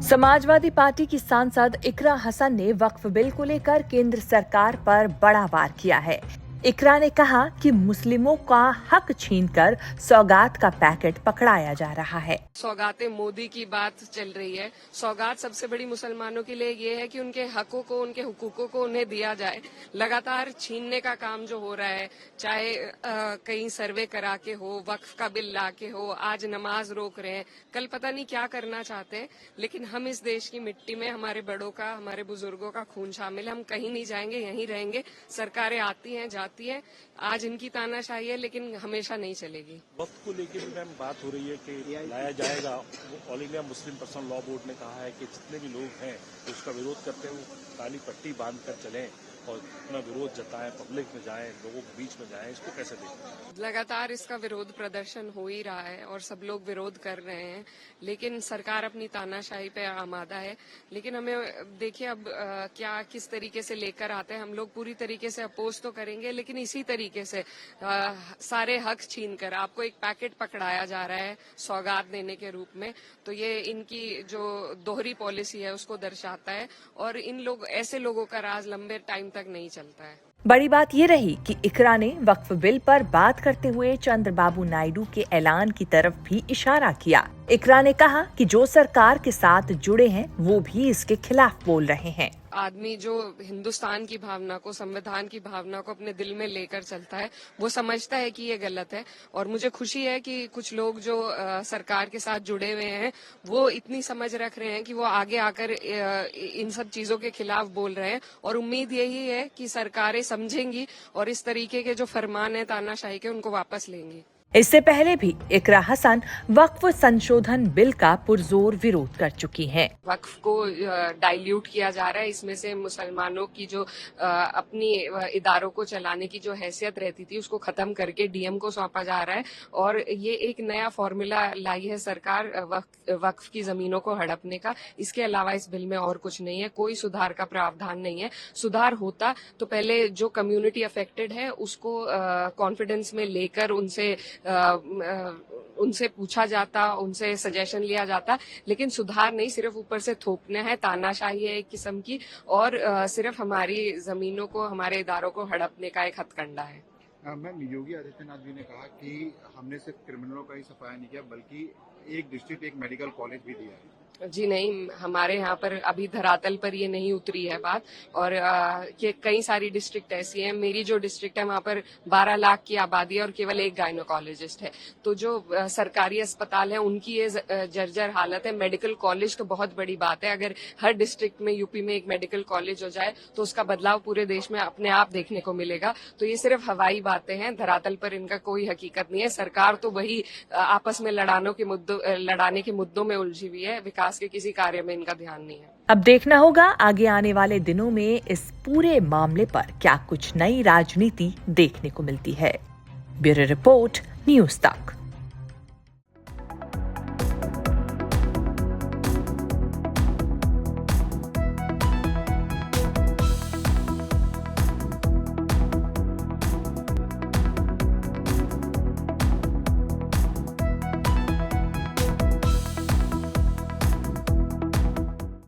Samajwadi party की सांसद इकरा हसन ने वक्फ बिल को लेकर केंद्र सरकार पर बड़ा वार किया है। इकरा ने कहा कि मुस्लिमों का हक छीनकर सौगात का पैकेट पकड़ाया जा रहा है। सौगातें मोदी की बात चल रही है। सौगात सबसे बड़ी मुसलमानों के लिए ये है कि उनके हकों को, उनके हुकूकों को उन्हें दिया जाए। लगातार छीनने का काम जो हो रहा है, चाहे कहीं सर्वे करा के हो, वक्फ का बिल ला के हो, आज नमाज रोक रहे हैं, कल पता नहीं क्या करना चाहते हैं। लेकिन हम इस देश की मिट्टी में हमारे बड़ों का, हमारे बुजुर्गों का खून शामिल है। हम कहीं नहीं जाएंगे, यहीं रहेंगे। सरकारें आती हैं, जाती है। आज इनकी तानाशाही है, लेकिन हमेशा नहीं चलेगी। वक्त को लेकर भी मैम बात हो रही है कि लाया जाएगा। वो all India Muslim personal law board ने कहा है कि जितने भी लोग हैं जो उसका विरोध करते हैं वो काली पट्टी बांध कर चलें और अपना विरोध जताएं, पब्लिक में जाएं, लोगों के बीच में जाएं। इसको कैसे देखें? लगातार इसका विरोध प्रदर्शन हो ही रहा है और सब लोग विरोध कर रहे हैं, लेकिन सरकार अपनी तानाशाही पे आमादा है। लेकिन हमें देखिए अब क्या किस तरीके से लेकर आते हैं। हम लोग पूरी तरीके से अपोज तो करेंगे, लेकिन इसी तरीके से सारे हक छीनकर आपको एक पैकेट पकड़ाया जा रहा है सौगात देने के रूप में। तो ये इनकी जो दोहरी पॉलिसी है उसको दर्शाता है और इन लोग ऐसे लोगों का राज लंबे टाइम तक नहीं चलता है। बड़ी बात ये रही कि इकरा ने वक्फ बिल पर बात करते हुए चंद्रबाबू नायडू के ऐलान की तरफ भी इशारा किया। इकरा ने कहा कि जो सरकार के साथ जुड़े हैं वो भी इसके खिलाफ बोल रहे हैं। आदमी जो हिंदुस्तान की भावना को, संविधान की भावना को अपने दिल में लेकर चलता है, वो समझता है कि ये गलत है। और मुझे खुशी है कि कुछ लोग जो सरकार के साथ जुड़े हुए हैं वो इतनी समझ रख रहे हैं कि वो आगे आकर इन सब चीजों के खिलाफ बोल रहे हैं। और उम्मीद यही है कि सरकारें समझेंगी और इस तरीके के जो फरमान है तानाशाही के, उनको वापस लेंगी। इससे पहले भी इकरा हसन वक्फ संशोधन बिल का पुरजोर विरोध कर चुकी हैं। वक्फ को डाइल्यूट किया जा रहा है। इसमें से मुसलमानों की जो अपनी इदारों को चलाने की जो हैसियत रहती थी उसको खत्म करके डीएम को सौंपा जा रहा है। और ये एक नया फॉर्मूला लाई है सरकार वक्फ की जमीनों को हड़पने का। इसके अलावा इस बिल में और कुछ नहीं है, कोई सुधार का प्रावधान नहीं है। सुधार होता तो पहले जो कम्युनिटी अफेक्टेड है उसको कॉन्फिडेंस में लेकर उनसे पूछा जाता, उनसे सजेशन लिया जाता। लेकिन सुधार नहीं, सिर्फ ऊपर से थोपना है, तानाशाही है एक किस्म की, और सिर्फ हमारी जमीनों को, हमारे इदारों को हड़पने का एक हथकंडा है। मैम, योगी आदित्यनाथ जी ने कहा कि हमने सिर्फ क्रिमिनलों का ही सफाया नहीं किया बल्कि एक डिस्ट्रिक्ट, एक मेडिकल कॉलेज भी दिया है। जी नहीं, हमारे यहाँ पर अभी धरातल पर ये नहीं उतरी है बात। और ये कई सारी डिस्ट्रिक्ट ऐसी हैं। मेरी जो डिस्ट्रिक्ट है वहाँ पर 12 लाख की आबादी है और केवल एक गायनोकोलॉजिस्ट है। तो जो सरकारी अस्पताल है उनकी ये जर्जर हालत है। मेडिकल कॉलेज तो बहुत बड़ी बात है। अगर हर डिस्ट्रिक्ट में, यूपी में एक मेडिकल कॉलेज हो जाए तो उसका बदलाव पूरे देश में अपने आप देखने को मिलेगा। तो ये सिर्फ हवाई बातें हैं, धरातल पर इनका कोई हकीकत नहीं है। सरकार तो वही आपस में लड़ाने के मुद्दों में उलझी हुई है, विकास के किसी कार्य में इनका ध्यान नहीं है। अब देखना होगा आगे आने वाले दिनों में इस पूरे मामले पर क्या कुछ नई राजनीति देखने को मिलती है। ब्यूरो रिपोर्ट, न्यूज़ तक।